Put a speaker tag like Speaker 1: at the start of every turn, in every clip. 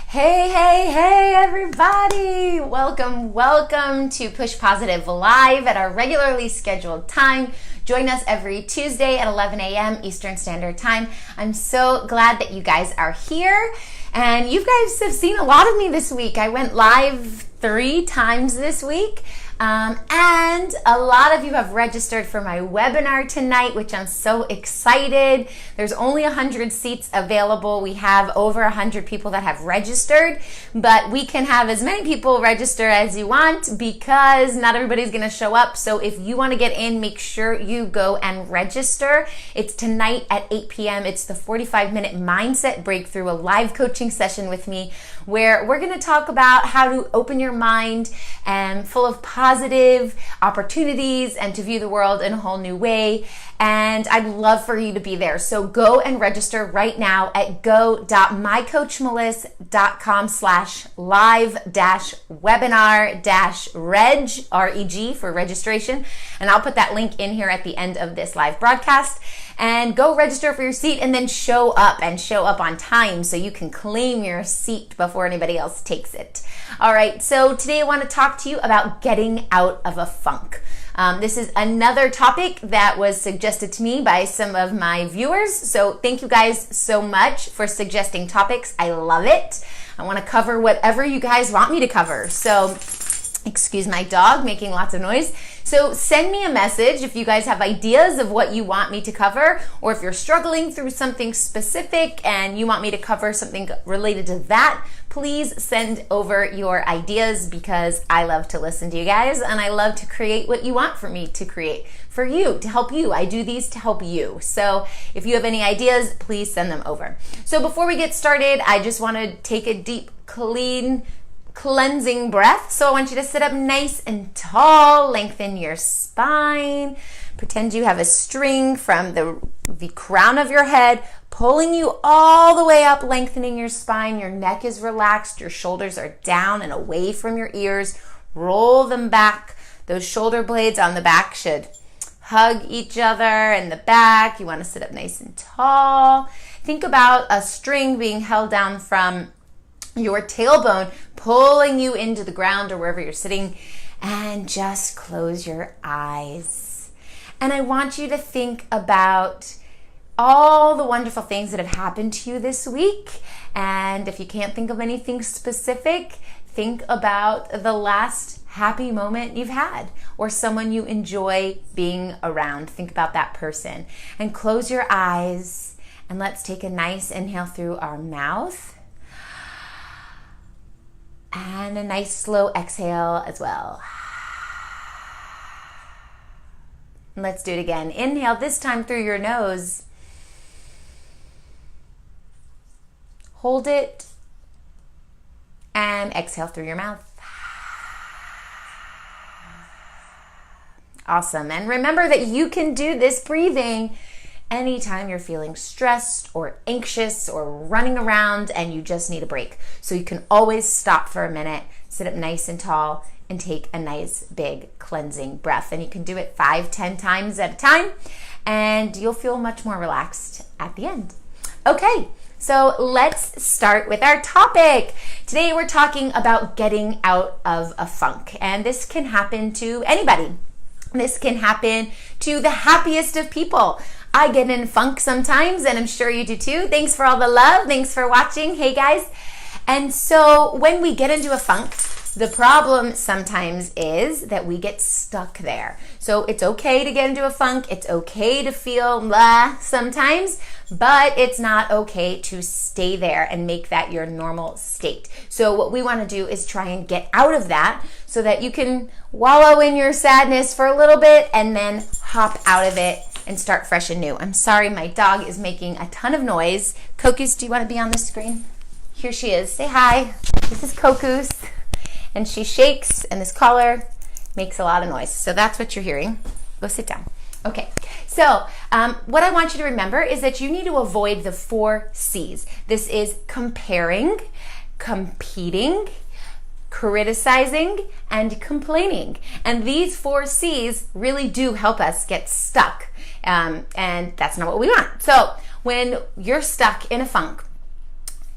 Speaker 1: Hey, hey, hey, everybody! Welcome to Push Positive Live at our regularly scheduled time. Join us every Tuesday at 11 a.m. Eastern Standard Time. I'm so glad that you guys are here. And you guys have seen a lot of me this week. I went live 3 times this week. And a lot of you have registered for my webinar tonight, which I'm so excited. There's only 100 seats available. We have over 100 people that have registered, but we can have as many people register as you want because not everybody's going to show up. So if you want to get in, make sure you go and register. It's tonight at 8 p.m. It's the 45-minute mindset breakthrough, a live coaching session with me where we're going to talk about how to open your mind and full of positive opportunities and to view the world in a whole new way. And I'd love for you to be there. So go and register right now at go.mycoachmeliss.com/live-webinar-reg, for registration. And I'll put that link in here at the end of this live broadcast. And go register for your seat and then show up on time so you can claim your seat before anybody else takes it. All right, so today I want to talk to you about getting out of a funk. This is another topic that was suggested to me by some of my viewers. So thank you guys so much for suggesting topics. I love it. I want to cover whatever you guys want me to cover. So excuse my dog making lots of noise. So send me a message if you guys have ideas of what you want me to cover, or if you're struggling through something specific and you want me to cover something related to that, please send over your ideas because I love to listen to you guys and I love to create what you want for me to create for you, to help you. I do these to help you. So if you have any ideas, please send them over. So before we get started, I just want to take a deep, cleansing breath. So I want you to sit up nice and tall, lengthen your spine. Pretend you have a string from the crown of your head pulling you all the way up, lengthening your spine. Your neck is relaxed. Your shoulders are down and away from your ears. Roll them back. Those shoulder blades on the back should hug each other in the back. You want to sit up nice and tall. Think about a string being held down from your tailbone, pulling you into the ground or wherever you're sitting, and just close your eyes. And I want you to think about all the wonderful things that have happened to you this week. And if you can't think of anything specific, think about the last happy moment you've had or someone you enjoy being around. Think about that person and close your eyes, and let's take a nice inhale through our mouth. And a nice slow exhale as well. And let's do it again. Inhale, this time through your nose. Hold it. And exhale through your mouth. Awesome. And remember that you can do this breathing anytime you're feeling stressed or anxious or running around and you just need a break. So you can always stop for a minute, sit up nice and tall, and take a nice big cleansing breath. And you can do it 5-10 times at a time, and you'll feel much more relaxed at the end. Okay, so let's start with our topic. Today we're talking about getting out of a funk, and this can happen to anybody. This can happen to the happiest of people. I get in funk sometimes, and I'm sure you do too. Thanks for all the love. Thanks for watching. Hey guys. And so when we get into a funk, the problem sometimes is that we get stuck there. So it's okay to get into a funk. It's okay to feel blah sometimes, but it's not okay to stay there and make that your normal state. So what we want to do is try and get out of that so that you can wallow in your sadness for a little bit and then hop out of it and start fresh and new. I'm sorry, my dog is making a ton of noise. Kokus, do you want to be on the screen? Here she is. Say hi. This is Kokus. And she shakes, and this collar makes a lot of noise. So that's what you're hearing. Go sit down. Okay, so what I want you to remember is that you need to avoid the 4 C's. This is comparing, competing, criticizing, and complaining. And these 4 C's really do help us get stuck. And that's not what we want. So when you're stuck in a funk,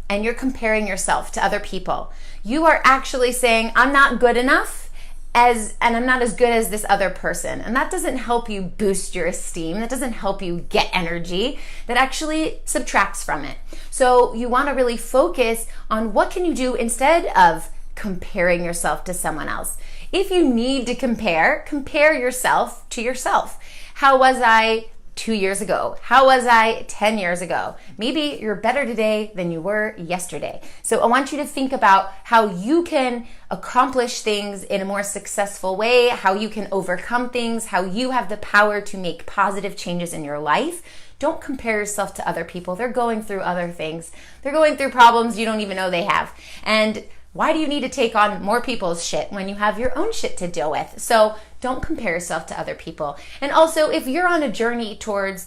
Speaker 1: and you're comparing yourself to other people, you are actually saying, I'm not good enough and I'm not as good as this other person. And that doesn't help you boost your esteem. That doesn't help you get energy. That actually subtracts from it. So you want to really focus on what can you do instead of comparing yourself to someone else. If you need to compare yourself to yourself. How was I 2 years ago? How was I 10 years ago? Maybe you're better today than you were yesterday. So I want you to think about how you can accomplish things in a more successful way, how you can overcome things, how you have the power to make positive changes in your life. Don't compare yourself to other people. They're going through other things. They're going through problems you don't even know they have. And why do you need to take on more people's shit when you have your own shit to deal with? So don't compare yourself to other people. And also, if you're on a journey towards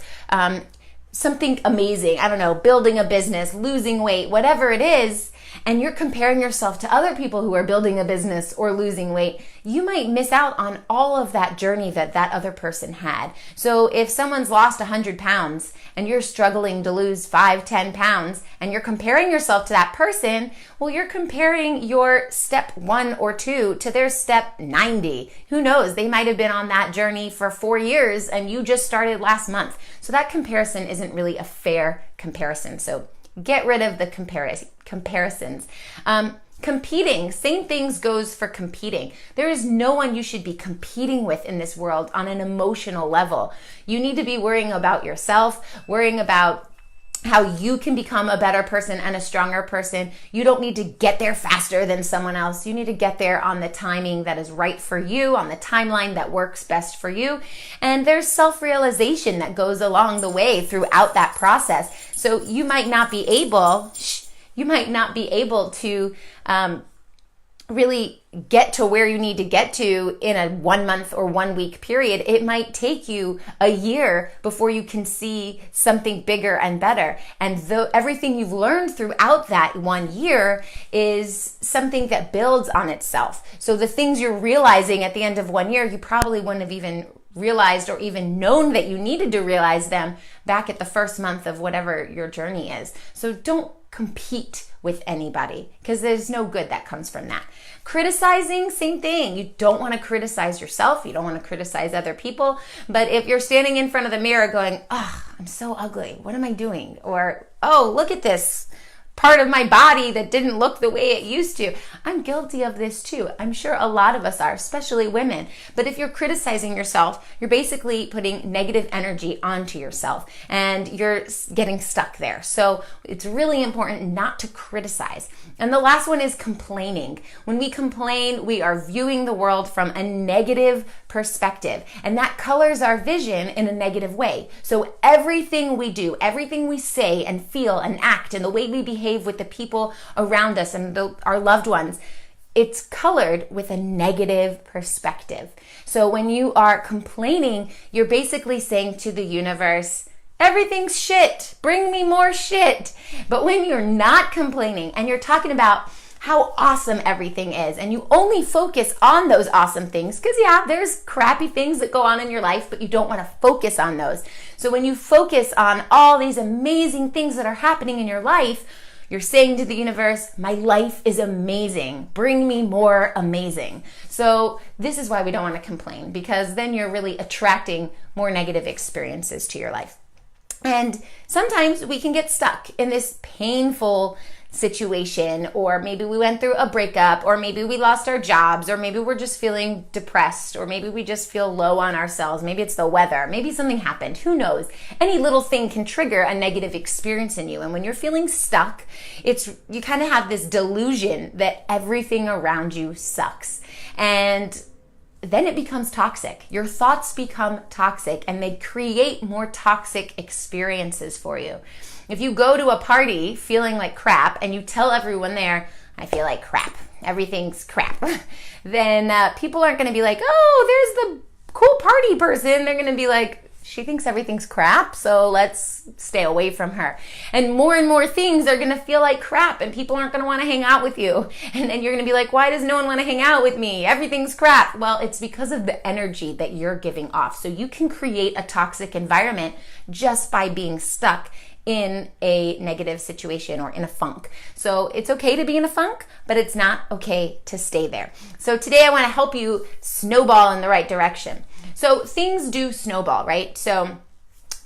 Speaker 1: something amazing, I don't know, building a business, losing weight, whatever it is, and you're comparing yourself to other people who are building a business or losing weight, you might miss out on all of that journey that other person had. So if someone's lost 100 pounds and you're struggling to lose 5-10 pounds and you're comparing yourself to that person, well, you're comparing your step 1 or 2 to their step 90. Who knows? They might have been on that journey for 4 years and you just started last month. So that comparison isn't really a fair comparison. So get rid of the comparisons. Competing, same things goes for competing. There is no one you should be competing with in this world on an emotional level. You need to be worrying about yourself, worrying about how you can become a better person and a stronger person. You don't need to get there faster than someone else. You need to get there on the timing that is right for you, on the timeline that works best for you. And there's self-realization that goes along the way throughout that process. So you might not be able to really get to where you need to get to in a 1 month or 1 week period. It might take you a year before you can see something bigger and better. And everything you've learned throughout that 1 year is something that builds on itself. So the things you're realizing at the end of 1 year, you probably wouldn't have even realized or even known that you needed to realize them back at the first month of whatever your journey is. So don't compete with anybody because there's no good that comes from that. Criticizing, same thing. You don't want to criticize yourself. You don't want to criticize other people. But if you're standing in front of the mirror going, oh, I'm so ugly. What am I doing? Or, oh, look at this part of my body that didn't look the way it used to. I'm guilty of this too. I'm sure a lot of us are, especially women. But if you're criticizing yourself, you're basically putting negative energy onto yourself and you're getting stuck there. So it's really important not to criticize. And the last one is complaining. When we complain, we are viewing the world from a negative perspective, and that colors our vision in a negative way. So everything we do, everything we say and feel and act, and the way we behave with the people around us and our loved ones, it's colored with a negative perspective. So when you are complaining, you're basically saying to the universe, everything's shit, bring me more shit. But when you're not complaining and you're talking about how awesome everything is, and you only focus on those awesome things, because yeah, there's crappy things that go on in your life, but you don't want to focus on those. So when you focus on all these amazing things that are happening in your life, you're saying to the universe, my life is amazing. Bring me more amazing. So this is why we don't want to complain, because then you're really attracting more negative experiences to your life. And sometimes we can get stuck in this painful situation, or maybe we went through a breakup, or maybe we lost our jobs, or maybe we're just feeling depressed, or maybe we just feel low on ourselves. Maybe it's the weather. Maybe something happened. Who knows? Any little thing can trigger a negative experience in you. And when you're feeling stuck, you kind of have this delusion that everything around you sucks. And then it becomes toxic. Your thoughts become toxic, and they create more toxic experiences for you. If you go to a party feeling like crap and you tell everyone there, I feel like crap, everything's crap, then people aren't going to be like, oh, there's the cool party person. They're going to be like, she thinks everything's crap, so let's stay away from her. And more things are going to feel like crap, and people aren't going to want to hang out with you. And then you're going to be like, why does no one want to hang out with me? Everything's crap. Well, it's because of the energy that you're giving off. So you can create a toxic environment just by being stuck in a negative situation or in a funk. So it's okay to be in a funk, but it's not okay to stay there. So today I want to help you snowball in the right direction. So things do snowball, right? So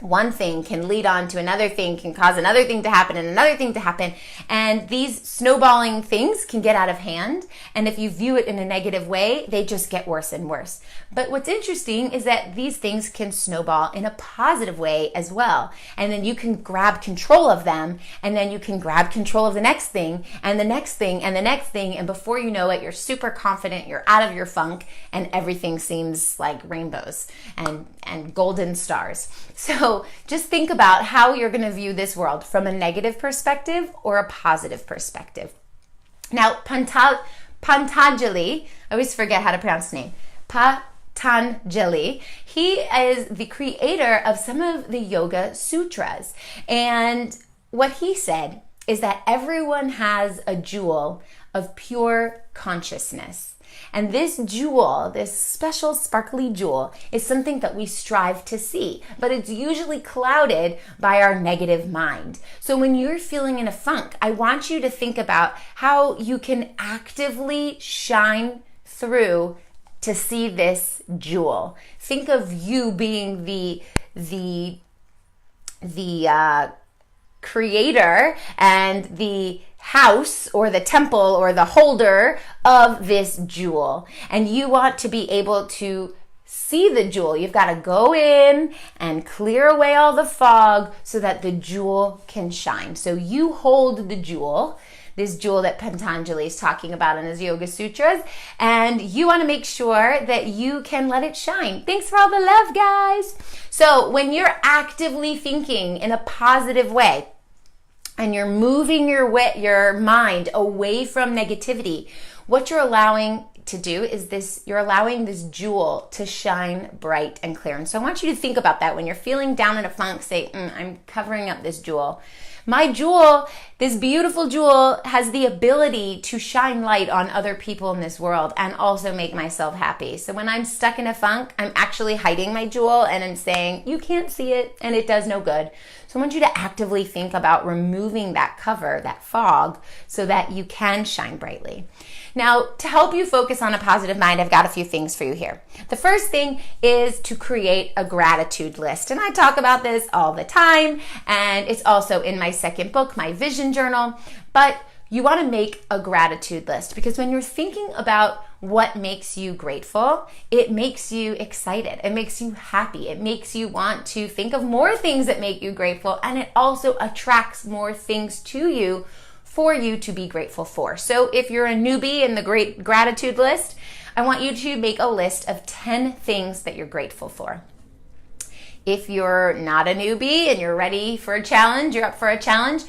Speaker 1: one thing can lead on to another thing, can cause another thing to happen and another thing to happen. And these snowballing things can get out of hand. And if you view it in a negative way, they just get worse and worse. But what's interesting is that these things can snowball in a positive way as well. And then you can grab control of them, and then you can grab control of the next thing and the next thing and the next thing. And before you know it, you're super confident, you're out of your funk, and everything seems like rainbows and golden stars. So just think about how you're going to view this world from a negative perspective or a positive perspective. Now, Patanjali, I always forget how to pronounce his name, Patanjali, he is the creator of some of the Yoga Sutras. And what he said is that everyone has a jewel of pure consciousness. And this jewel, this special sparkly jewel, is something that we strive to see, but it's usually clouded by our negative mind. So when you're feeling in a funk, I want you to think about how you can actively shine through to see this jewel. Think of you being the creator and the house or the temple or the holder of this jewel. And you want to be able to see the jewel. You've got to go in and clear away all the fog so that the jewel can shine. So you hold the jewel, this jewel that Patanjali is talking about in his Yoga Sutras, and you want to make sure that you can let it shine. Thanks for all the love, guys. So when you're actively thinking in a positive way, and you're moving your mind away from negativity, what you're allowing to do is you're allowing this jewel to shine bright and clear. And so I want you to think about that when you're feeling down in a funk. Say, I'm covering up this jewel. My jewel, this beautiful jewel, has the ability to shine light on other people in this world and also make myself happy. So when I'm stuck in a funk, I'm actually hiding my jewel and I'm saying, you can't see it and it does no good. So I want you to actively think about removing that cover, that fog, so that you can shine brightly. Now, to help you focus on a positive mind, I've got a few things for you here. The first thing is to create a gratitude list. And I talk about this all the time, and it's also in my second book, my vision journal. But you want to make a gratitude list, because when you're thinking about what makes you grateful, it makes you excited. It makes you happy. It makes you want to think of more things that make you grateful, and it also attracts more things to you for you to be grateful for. So if you're a newbie in the great gratitude list, I want you to make a list of 10 things that you're grateful for. If you're not a newbie and you're ready for a challenge, you're up for a challenge,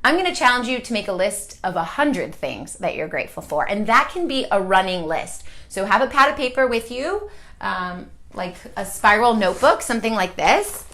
Speaker 1: I'm going to challenge you to make a list of 100 things that you're grateful for. And that can be a running list. So have a pad of paper with you, like a spiral notebook, something like this.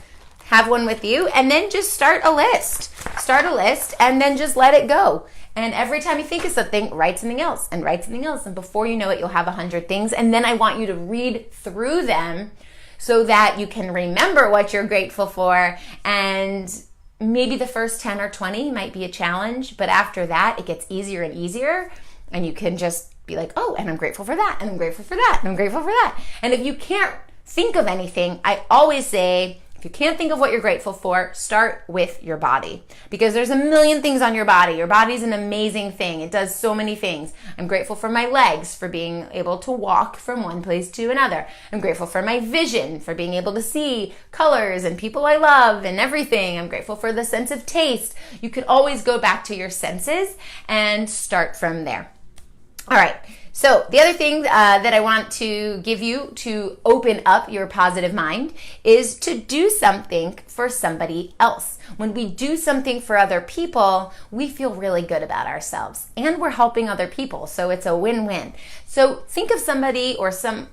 Speaker 1: Have one with you, and then just start a list. Start a list and then just let it go. And every time you think of something, write something else and write something else. And before you know it, you'll have 100 things. And then I want you to read through them so that you can remember what you're grateful for. And maybe the first 10 or 20 might be a challenge, but after that, it gets easier and easier. And you can just be like, oh, and I'm grateful for that, and I'm grateful for that, and I'm grateful for that. And if you can't think of anything, I always say, if you can't think of what you're grateful for, start with your body, because there's a million things on your body. Your body's an amazing thing. It does so many things. I'm grateful for my legs, for being able to walk from one place to another. I'm grateful for my vision, for being able to see colors and people I love and everything. I'm grateful for the sense of taste. You can always go back to your senses and start from there. All right. So the other thing that I want to give you to open up your positive mind is to do something for somebody else. When we do something for other people, we feel really good about ourselves, and we're helping other people. So it's a win-win. So think of somebody or some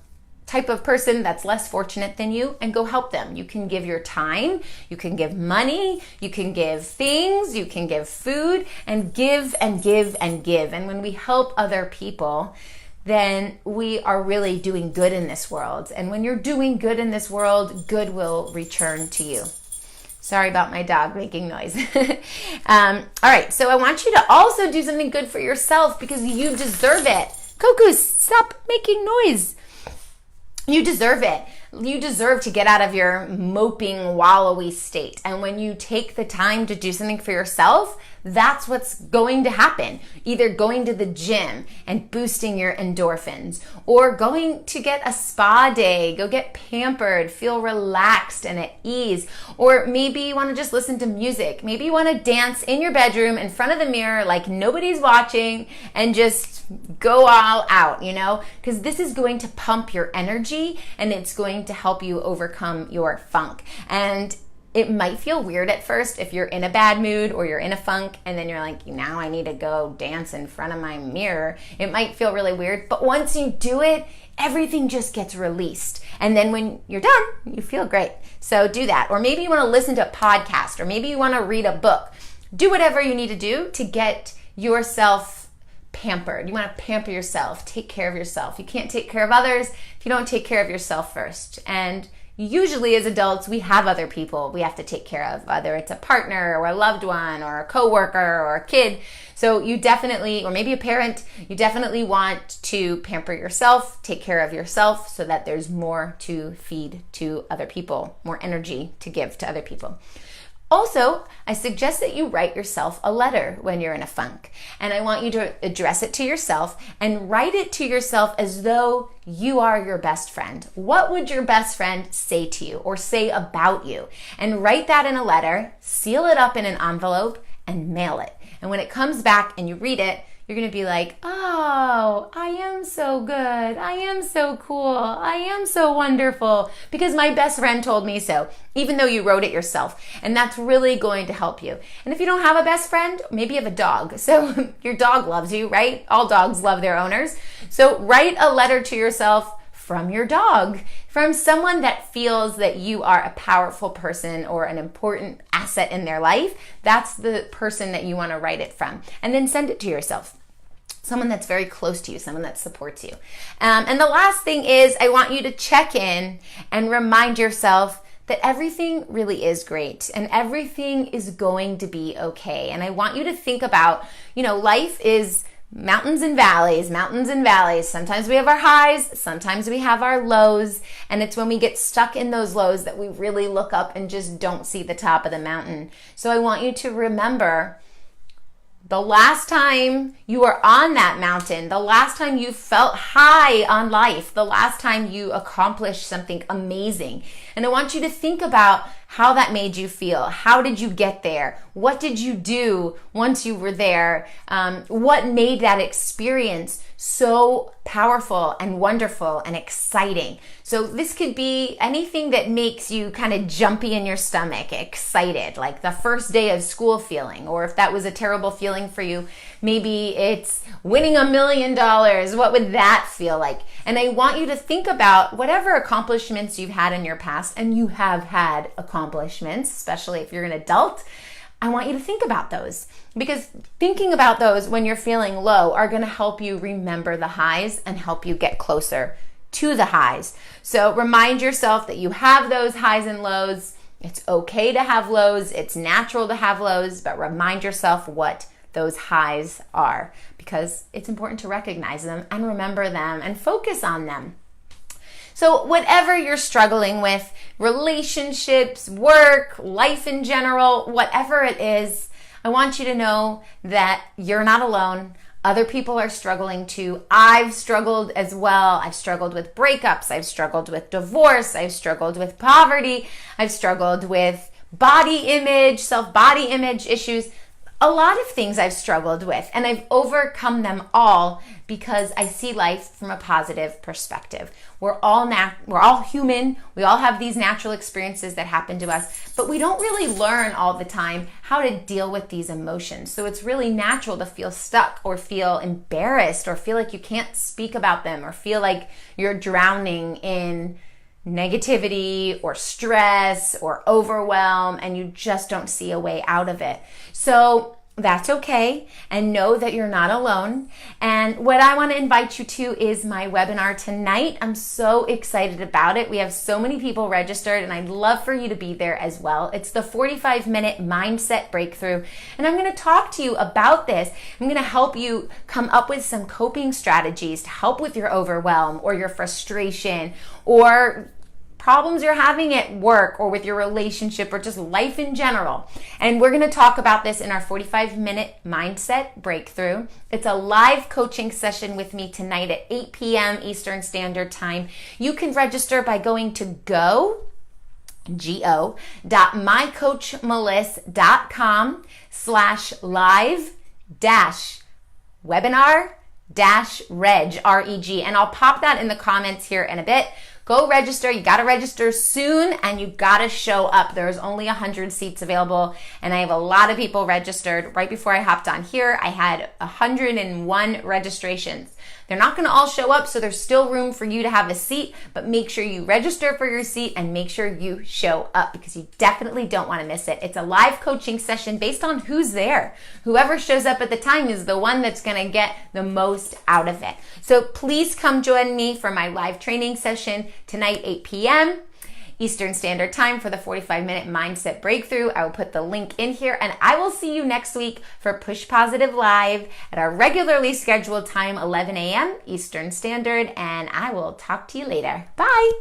Speaker 1: type of person that's less fortunate than you and go help them. You can give your time, you can give money, you can give things, you can give food, and give and give and give. And when we help other people, then we are really doing good in this world. And when you're doing good in this world, good will return to you. Sorry about my dog making noise. All right, so I want you to also do something good for yourself because you deserve it. Kokus, stop making noise. You deserve it. You deserve to get out of your moping, wallowy state. And when you take the time to do something for yourself, that's what's going to happen. Either going to the gym and boosting your endorphins, or going to get a spa day, go get pampered, feel relaxed and at ease. Or maybe you want to just listen to music. Maybe you want to dance in your bedroom in front of the mirror like nobody's watching and just go all out, because this is going to pump your energy and it's going to help you overcome your funk. And it might feel weird at first if you're in a bad mood or you're in a funk and then you're like, now I need to go dance in front of my mirror. It might feel really weird, but once you do it, everything just gets released. And then when you're done, you feel great. So do that. Or maybe you want to listen to a podcast, or maybe you want to read a book. Do whatever you need to do to get yourself pampered. You want to pamper yourself, take care of yourself. You can't take care of others if you don't take care of yourself first. And usually as adults, we have other people we have to take care of, whether it's a partner or a loved one or a coworker or a kid. So you definitely, or maybe a parent, you definitely want to pamper yourself, take care of yourself so that there's more to feed to other people, more energy to give to other people. Also, I suggest that you write yourself a letter when you're in a funk. And I want you to address it to yourself and write it to yourself as though you are your best friend. What would your best friend say to you or say about you? And write that in a letter, seal it up in an envelope, and mail it. And when it comes back and you read it, you're going to be like, oh, I am so good. I am so cool. I am so wonderful because my best friend told me so, even though you wrote it yourself. And that's really going to help you. And if you don't have a best friend, maybe you have a dog. So your dog loves you, right? All dogs love their owners. So write a letter to yourself from your dog, from someone that feels that you are a powerful person or an important asset in their life. That's the person that you want to write it from. And then send it to yourself. Someone that's very close to you, someone that supports you. And the last thing is I want you to check in and remind yourself that everything really is great and everything is going to be okay. And I want you to think about, life is mountains and valleys, mountains and valleys. Sometimes we have our highs, sometimes we have our lows. And it's when we get stuck in those lows that we really look up and just don't see the top of the mountain. So I want you to remember the last time you were on that mountain, the last time you felt high on life, the last time you accomplished something amazing. And I want you to think about how that made you feel. How did you get there? What did you do once you were there? What made that experience so powerful and wonderful and exciting? So this could be anything that makes you kind of jumpy in your stomach, excited, like the first day of school feeling, or if that was a terrible feeling for you, maybe it's winning $1 million. What would that feel like? And I want you to think about whatever accomplishments you've had in your past, and you have had accomplishments, especially if you're an adult. I want you to think about those, because thinking about those when you're feeling low are going to help you remember the highs and help you get closer to the highs. So remind yourself that you have those highs and lows. It's okay to have lows. It's natural to have lows, but remind yourself what those highs are, because it's important to recognize them and remember them and focus on them. So whatever you're struggling with, relationships, work, life in general, whatever it is, I want you to know that you're not alone. Other people are struggling too. I've struggled as well. I've struggled with breakups. I've struggled with divorce. I've struggled with poverty. I've struggled with body image, self-body image issues. A lot of things I've struggled with, and I've overcome them all because I see life from a positive perspective. We're all human. We all have these natural experiences that happen to us, but we don't really learn all the time how to deal with these emotions. So it's really natural to feel stuck or feel embarrassed or feel like you can't speak about them or feel like you're drowning in negativity or stress or overwhelm and you just don't see a way out of it. So That's okay, and know that you're not alone. And what I want to invite you to is my webinar tonight. I'm so excited about it. We have so many people registered, and I'd love for you to be there as well. It's the 45-minute mindset breakthrough, and I'm going to talk to you about this. I'm going to help you come up with some coping strategies to help with your overwhelm or your frustration or problems you're having at work or with your relationship or just life in general. And we're going to talk about this in our 45-minute mindset breakthrough. It's a live coaching session with me tonight at 8 p.m. Eastern Standard Time. You can register by going to go.mycoachmeliss.com/live-webinar-reg, R-E-G. And I'll pop that in the comments here in a bit. Go register. You got to register soon, and you got to show up. There's only 100 seats available, and I have a lot of people registered. Right before I hopped on here, I had 101 registrations. They're not going to all show up, so there's still room for you to have a seat, but make sure you register for your seat and make sure you show up because you definitely don't want to miss it. It's a live coaching session based on who's there. Whoever shows up at the time is the one that's going to get the most out of it. So please come join me for my live training session tonight, 8 p.m. Eastern Standard Time for the 45-minute mindset breakthrough. I will put the link in here, and I will see you next week for Push Positive Live at our regularly scheduled time, 11 a.m. Eastern Standard, and I will talk to you later. Bye.